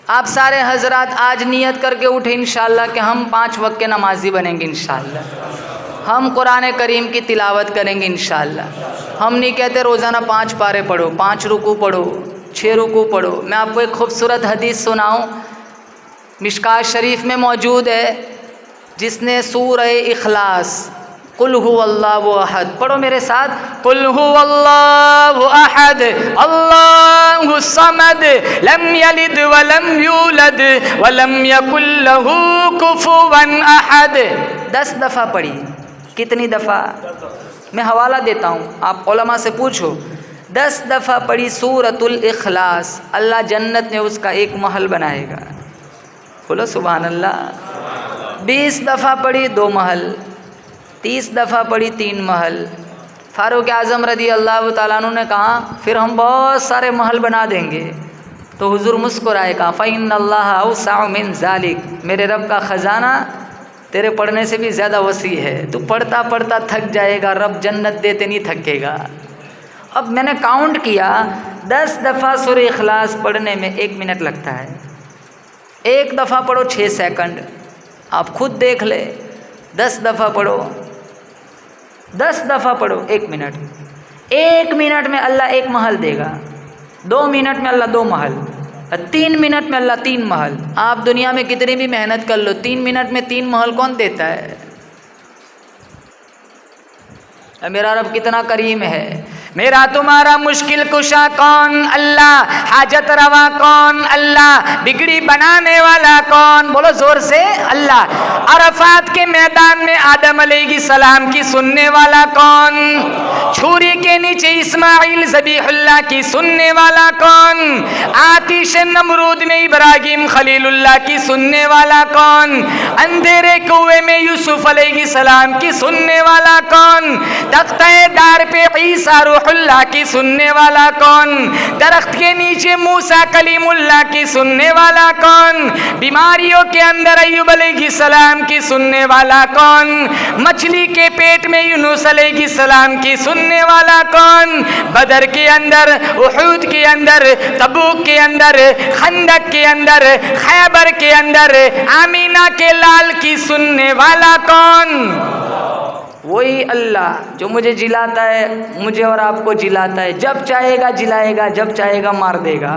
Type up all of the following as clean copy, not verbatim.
आप सारे हजरात आज नियत करके उठे इंशाअल्लाह कि हम 5 वक्त के नमाजी बनेंगे इंशाअल्लाह। हम कुरान करीम की तिलावत करेंगे इंशाअल्लाह। हम नहीं कहते रोज़ाना 5 पारे पढ़ो, 5 रुकू पढ़ो, 6 रुकू पढ़ो। मैं आपको एक खूबसूरत हदीस सुनाऊँ, मिशकात शरीफ में मौजूद है, जिसने सूरह इखलास कुल हुवल्लाहु अहद पढ़ो मेरे साथ, कुल हुवल्लाहु अहद अल्लाहु समद लम यलिद वलम यूलद वलम यकुल लहू कुफुवन अहद 10 दफ़ा पढ़ी। कितनी दफ़ा? मैं हवाला देता हूँ, आप उलमा से पूछो। 10 दफ़ा पढ़ी सूरतुल इखलास, अल्लाह जन्नत में उसका एक महल बनाएगा। बोलो सुभान अल्लाह। 20 दफ़ा पढ़ी 2 महल, 30 दफ़ा पढ़ी 3 महल। फारूक आज़म रदी अल्लाह ताला अन्हु ने कहा फिर हम बहुत सारे महल बना देंगे। तो हुजूर मुस्कुराए, कहा फ़इन्नल्लाह औसअ मिन ज़ालिक, मेरे रब का ख़जाना तेरे पढ़ने से भी ज़्यादा वसी है। तू पढ़ता पढ़ता थक जाएगा, रब जन्नत देते नहीं थकेगा। अब मैंने काउंट किया, 10 दफ़ा सूरह इखलास पढ़ने में 1 मिनट लगता है। 1 दफ़ा पढ़ो 6 सेकंड, आप खुद देख ले। 10 दफ़ा पढ़ो, 10 दफ़ा पढ़ो 1 मिनट। 1 मिनट में अल्लाह 1 महल देगा, 2 मिनट में अल्लाह 2 महल, 3 मिनट में अल्लाह 3 महल। आप दुनिया में कितनी भी मेहनत कर लो, 3 मिनट में 3 महल कौन देता है? मेरा रब कितना करीम है। मेरा तुम्हारा मुश्किल कुशा कौन? अल्लाह। हाजत रवा कौन? अल्लाह। बिगड़ी बनाने वाला कौन? बोलो जोर से, अल्लाह। अरफात के मैदान में आदम अलैहिस्सलाम की सुनने वाला कौन? छुरी के नीचे इस्माइल ज़बीहुल्लाह की सुनने वाला कौन? आतिश नमरूद में इब्राहिम खलीलुल्लाह की सुनने वाला कौन? अंधेरे कुएं में यूसुफ अलैहिस्सलाम की सुनने वाला कौन? तख्ते दार पे ईसा रूहुल्लाह की सुनने वाला कौन? दरख्त के नीचे मूसा कलीमुल्लाह की सुनने वाला कौन? बीमारियों के अंदर अय्यूब अलैहिस्सलाम की सुनने वाला कौन? मछली के पेट में यूनुस अलैहिस्सलाम की सुनने वाला कौन? बदर के अंदर, उहूद के अंदर, तबूक के अंदर, खंदक के अंदर, खैबर के अंदर आमीना के लाल की सुनने वाला कौन? वही अल्लाह जो मुझे जिलाता है, मुझे और आपको जिलाता है। जब चाहेगा जिलाएगा, जब चाहेगा मार देगा।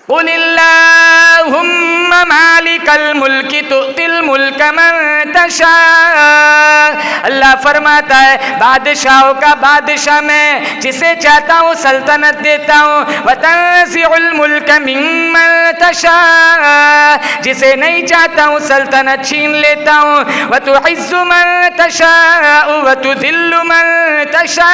कुलिल्लाहुम्मा मालिकल मुल्की तुतिल मुल्क मन तशा। अल्लाह फरमाता है बादशाहों का बादशाह मैं, जिसे चाहता हूँ सल्तनत देता हूँ। व तंज़िउल मुल्क मिम्मन तशा, जिसे नहीं चाहता हूँ सल्तनत छीन लेता हूँ। व तुइज़्ज़ु मन तशा व तुज़िल्लु मन तशा,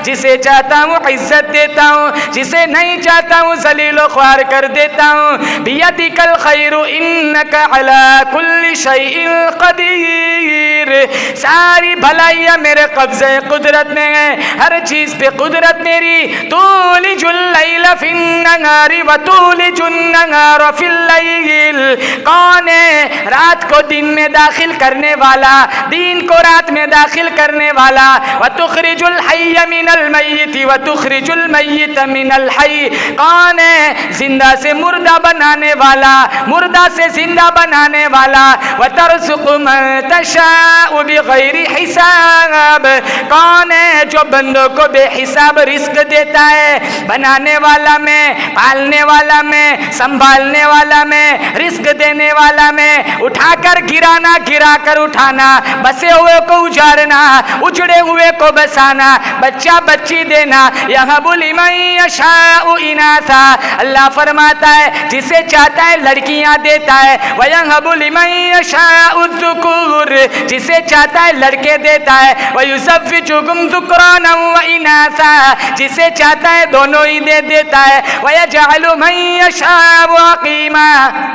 जिसे चाहता हूँ इज्जत देता हूँ, जिसे नहीं चाहता हूँ ज़लील ख्वार कर देता हूँ। बियदिकल खैरु इन्नका अला कुल्ली शैइन कदीर। सारी भलाइयाँ मेरे कब्ज़े कुदरत में है, हर चीज़ पे कुदरत मेरी। तूलिजुल लैल फिन नहारी व तूलिजुन नहार फिल लैल। कौन है रात को दिन में दाखिल करने वाला, दिन को रात में दाखिल करने वाला। व तुखरिजुल हय्य मिनल मय्यित व तुखरिजुल मय्यित मिनल हय्य। कौन है जिंदा से मुर्दा बनाने वाला, मुर्दा से जिंदा बनाने वाला। व तरज़ुक़ु मन तशाअ बिग़ैरि हिसाब। कौन है जो बंदों को बेहिसाब रिस्क देता है? बनाने वाला मैं, पालने वाला मैं, संभालने वाला मैं, रिस्क देने वाला मैं। उठाकर गिराना, गिराकर उठाना, बसे हुए को उजाड़ना, उजड़े हुए को बसाना, बच्चा बच्ची देना। यहाँ बुली मैं यशाउ इनासा। अल्लाह फरमाता है जिसे चाहता है लड़कियां देता है। वयहबु लिमन यशाउ ज़ुकूर, जिसे चाहता है लड़के देता है। वयुज़व्विजुहुम ज़ुक्रानन व इनासा, जिसे चाहता है दोनों ही दे देता है। वयजअलु मन यशाउ अक़ीमा,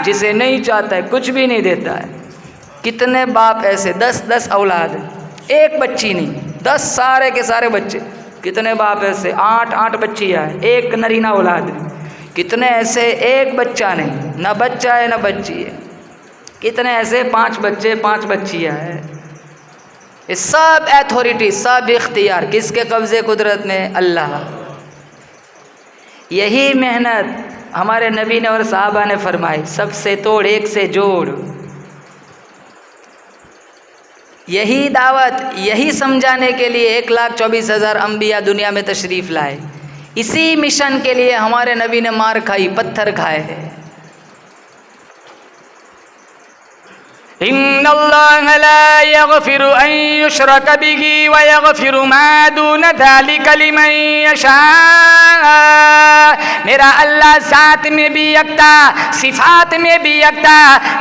जिसे नहीं चाहता है कुछ भी नहीं देता है। कितने बाप ऐसे, 10-10 औलाद, एक बच्ची नहीं, 10 सारे के सारे बच्चे। कितने बाप ऐसे, 8-8 बच्चियाँ, एक नरीना औलाद नहीं। कितने ऐसे एक बच्चा नहीं, न बच्चा है न बच्ची है। कितने ऐसे 5 बच्चे 5 बच्चियाँ हैं। ये सब अथॉरिटी, सब इख्तियार किसके कब्ज़े कुदरत में? अल्लाह। यही मेहनत हमारे नबी ने और साहबा ने फरमाई, सबसे तोड़ एक से जोड़। यही दावत, यही समझाने के लिए 1,24,000 अम्बिया दुनिया में तशरीफ़ लाए। इसी मिशन के लिए हमारे नबी ने मार खाई, पत्थर खाए हैं। इन्नल्लाह ला यग़फ़िरु अन युश्रक बिही व यग़फ़िरु मा दून ज़ालिका लिमन यशा। मेरा अल्लाह ज़ात में भी यकता, सिफ़ात में भी यकता।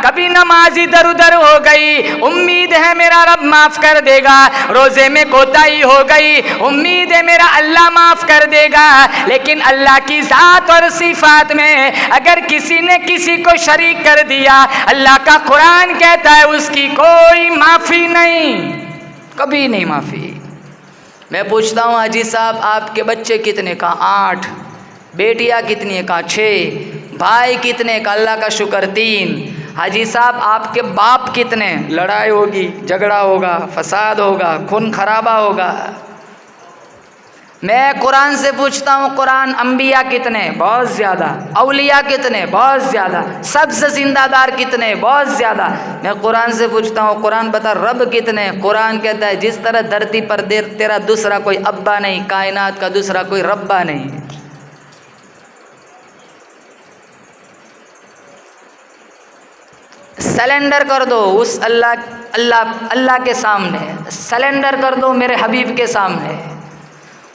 कभी नमाज इधर उधर हो गई, उम्मीद है मेरा रब माफ़ कर देगा। रोज़े में कोताही हो गई, उम्मीद है मेरा अल्लाह माफ़ कर देगा। लेकिन अल्लाह की ज़ात और सिफ़ात में अगर किसी ने किसी को शरीक कर दिया, अल्लाह का कुरान कहता है उसकी कोई माफ़ी नहीं, कभी नहीं माफ़ी। मैं पूछता हूँ हाजी साहब, आपके बच्चे कितने का? 8। बेटियाँ कितनी है? का 6। भाई कितने का? अल्लाह का शुक्र 3। हाजी साहब आपके बाप कितने? लड़ाई होगी, झगड़ा होगा, फसाद होगा, खून खराबा होगा। मैं कुरान से पूछता हूँ, कुरान अंबिया कितने? बहुत ज़्यादा। औलिया कितने? बहुत ज़्यादा। सबसे जिंदादार कितने? बहुत ज़्यादा। मैं कुरान से पूछता हूँ, कुरान बता रब कितने? कुरान कहता है जिस तरह धरती पर तेरा दूसरा कोई अब्बा नहीं, कायनात का दूसरा कोई रब्बा नहीं। सरेंडर कर दो उस अल्लाह के सामने, सरेंडर कर दो मेरे हबीब के सामने।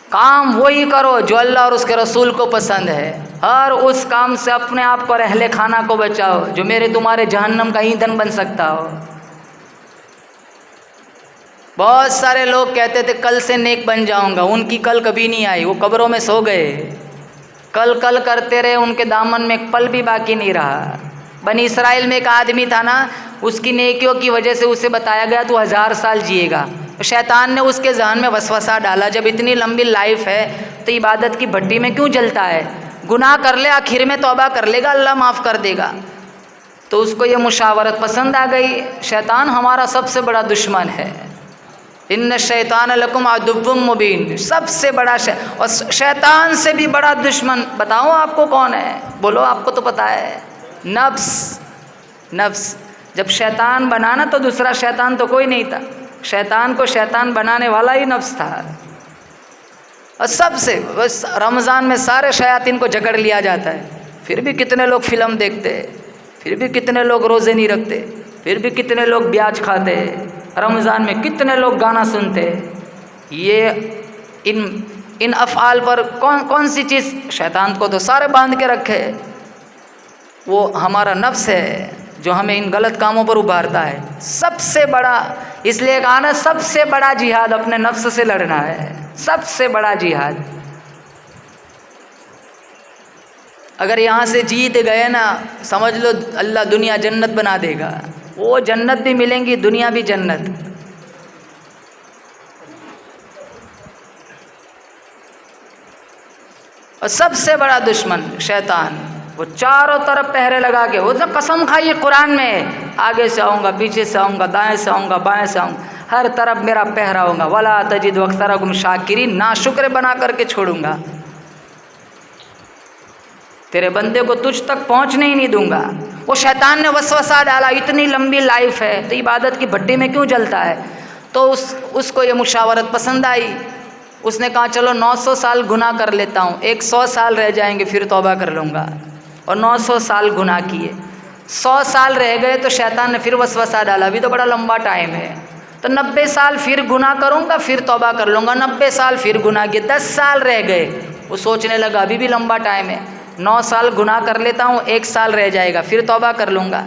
काम वही करो जो अल्लाह और उसके रसूल को पसंद है। और उस काम से अपने आप को और अहले खाना को बचाओ जो मेरे तुम्हारे जहन्नम का ईंधन बन सकता हो। बहुत सारे लोग कहते थे कल से नेक बन जाऊंगा, उनकी कल कभी नहीं आई, वो कब्रों में सो गए। कल कल करते रहे, उनके दामन में एक पल भी बाकी नहीं रहा। बनी इसराइल में एक आदमी था ना, उसकी नेकियों की वजह से उसे बताया गया तू 1000 साल जिएगा। शैतान ने उसके जहन में वसवसा डाला, जब इतनी लंबी लाइफ है तो इबादत की भट्टी में क्यों जलता है? गुनाह कर ले, आखिर में तौबा कर लेगा, अल्लाह माफ़ कर देगा। तो उसको ये मुशावरत पसंद आ गई। शैतान हमारा सबसे बड़ा दुश्मन है। इन्न शैतान लकुम अदुव्वुम मुबीन, सबसे बड़ा और शैतान से भी बड़ा दुश्मन बताओ आपको कौन है? बोलो, आपको तो पता है, नफ्स। नफ्स जब शैतान बनाना तो दूसरा शैतान तो कोई नहीं था, शैतान को शैतान बनाने वाला ही नफ्स था। और सबसे रमज़ान में सारे शयातीन को जकड़ लिया जाता है, फिर भी कितने लोग फ़िल्म देखते, फिर भी कितने लोग रोज़े नहीं रखते, फिर भी कितने लोग ब्याज खाते, रमज़ान में कितने लोग गाना सुनते। ये इन अफ़आल पर कौन सी चीज़? शैतान को तो सारे बांध के रखे, वो हमारा नफ्स है जो हमें इन गलत कामों पर उभारता है। सबसे बड़ा, इसलिए कहा ना, सबसे बड़ा जिहाद अपने नफ्स से लड़ना है, सबसे बड़ा जिहाद। अगर यहाँ से जीत गए ना, समझ लो अल्लाह दुनिया जन्नत बना देगा। वो जन्नत भी मिलेंगी, दुनिया भी जन्नत। और सबसे बड़ा दुश्मन शैतान, वो चारों तरफ पहरे लगा के, वो तो कसम खाई कुरान में, आगे से आऊँगा, पीछे से आऊँगा, दाएं से आऊँगा, बाएं से आऊँगा, हर तरफ मेरा पहरा होगा। वला तजिद अक्सरहुम शाकिरीन, ना शुक्र बना करके छोड़ूंगा, तेरे बंदे को तुझ तक पहुँचने ही नहीं दूंगा। वो शैतान ने वसवसा डाला, इतनी लंबी लाइफ है तो इबादत की भट्टी में क्यों जलता है? तो उसको ये मुशावरत पसंद आई। उसने कहा चलो 900 साल गुनाह कर लेता हूँ, 100 साल रह जाएंगे फिर तौबा कर लूँगा। और 900 साल गुनाह किए, 100 साल रह गए तो शैतान ने फिर वसवसा डाला, अभी तो बड़ा लंबा टाइम है, तो 90 साल फिर गुनाह करूँगा फिर तौबा कर लूँगा। 90 साल फिर गुनाह किए, 10 साल रह गए। वो सोचने लगा अभी भी लंबा टाइम है, 9 साल गुनाह कर लेता हूँ, 1 साल रह जाएगा फिर तौबा कर लूँगा।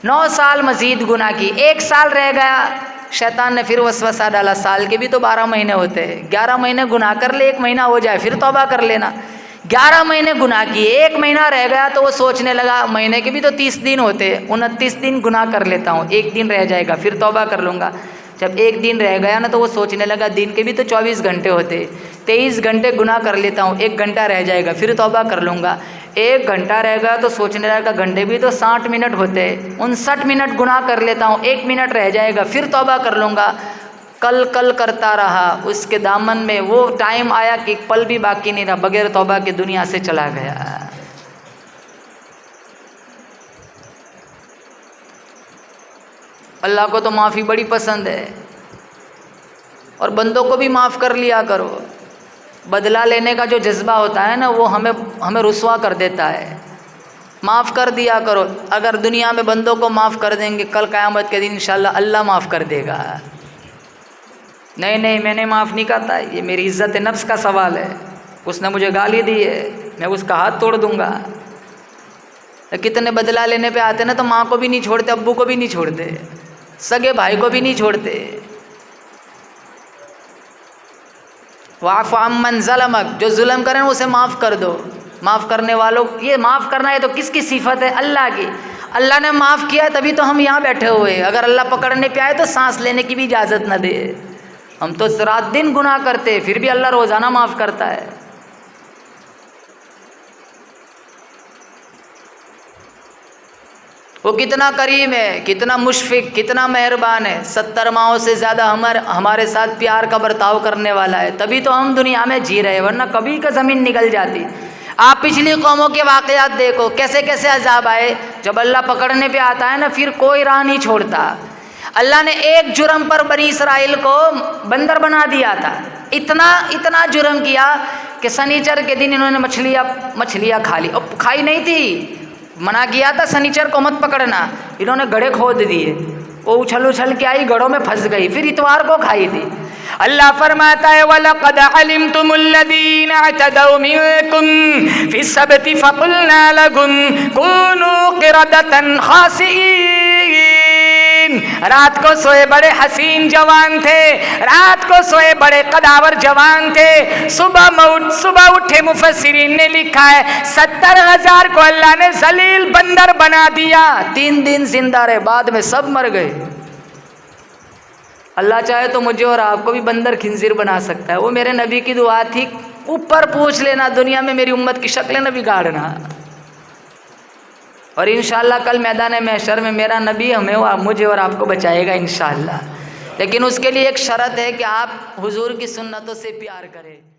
9 साल मज़ीद गुनाह की, 1 साल रह गया, शैतान ने फिर वसवसा डाला, साल के भी तो 12 महीने होते हैं, 11 महीने गुनाह कर ले, 1 महीना हो जाए फिर तौबा कर लेना। 11 महीने गुनाह किए, 1 महीना रह गया तो वो सोचने लगा महीने के भी तो 30 दिन होते, 29 दिन गुनाह कर लेता हूँ, 1 दिन रह जाएगा फिर तौबा कर लूँगा। जब 1 दिन रह गया ना तो वो सोचने लगा दिन के भी तो 24 घंटे होते, 23 घंटे गुनाह कर लेता हूँ, 1 घंटा रह जाएगा फिर तौबा कर लूँगा। 1 घंटा रह गया तो सोचने लगा घंटे भी तो 60 मिनट होते, 59 मिनट गुनाह कर लेता हूँ, 1 मिनट रह जाएगा फिर तौबा कर लूँगा। कल कल करता रहा, उसके दामन में वो टाइम आया कि एक पल भी बाकी नहीं रहा, बगैर तौबा के दुनिया से चला गया। अल्लाह को तो माफ़ी बड़ी पसंद है। और बंदों को भी माफ़ कर लिया करो। बदला लेने का जो जज्बा होता है ना, वो हमें रुसवा कर देता है। माफ़ कर दिया करो। अगर दुनिया में बंदों को माफ़ कर देंगे, कल क़यामत के दिन इंशाल्लाह अल्लाह माफ़ कर देगा। नहीं नहीं, मैंने माफ़ नहीं करता, ये मेरी इज़्ज़त नफ्स का सवाल है। उसने मुझे गाली दी है, मैं उसका हाथ तोड़ दूँगा। कितने बदला लेने पे आते ना, तो माँ को भी नहीं छोड़ते, अब्बू को भी नहीं छोड़ते, सगे भाई को भी नहीं छोड़ते। वाफ़ अम्मन ज़लमक, जो जुल्म करें उसे माफ़ कर दो। माफ़ करने वालों, ये माफ़ करना है तो किसकी सिफत है? अल्लाह की। अल्लाह ने माफ़ किया तभी तो हम यहाँ बैठे हुए हैं। अगर अल्लाह पकड़ने पे आए तो सांस लेने की भी इजाज़त न दे। हम तो रात दिन गुनाह करते, फिर भी अल्लाह रोज़ाना माफ़ करता है। वो कितना करीम है, कितना मुशफ़िक़, कितना मेहरबान है। 70 माहों से ज़्यादा हमारे साथ प्यार का बर्ताव करने वाला है, तभी तो हम दुनिया में जी रहे हैं, वरना कभी का ज़मीन निकल जाती। आप पिछली कौमों के वाक़यात देखो, कैसे कैसे अज़ाब आए। जब अल्लाह पकड़ने पे आता है ना, फिर कोई राह नहीं छोड़ता। अल्लाह ने एक जुर्म पर बनी इसराइल को बंदर बना दिया था। इतना जुर्म किया कि शनिचर के दिन इन्होंने मछलियाँ खा ली। अब खाई नहीं थी, मना किया था शनिचर को मत पकड़ना। इन्होंने गड्ढे खोद दिए, वो उछल के आई, गड्ढों में फंस गई, फिर इतवार को खाई थी। अल्लाह फरमाता है वलक़द अलिमतुमुल्लज़ीना अतदौ मिनकुम फ़िस्सब्ति फ़क़ुलना लहुम कूनू क़िरदतन ख़ासिईन। रात को सोए बड़े हसीन जवान थे, रात को सोए बड़े कदावर जवान थे। सुबह उठे मुफस्सिरीन ने लिखा है 70,000 को अल्लाह ने जलील बंदर बना दिया। 3 दिन जिंदा रहे, बाद में सब मर गए। अल्लाह चाहे तो मुझे और आपको भी बंदर खिंजीर बना सकता है। वो मेरे नबी की दुआ थी, ऊपर पूछ लेना, दुनिया में मेरी उम्मत की शक्लें न बिगाड़ना। और इंशाअल्लाह कल मैदान महशर में मेरा नबी मुझे और आपको बचाएगा इंशाअल्लाह। लेकिन उसके लिए एक शर्त है कि आप हुजूर की सुन्नतों से प्यार करें।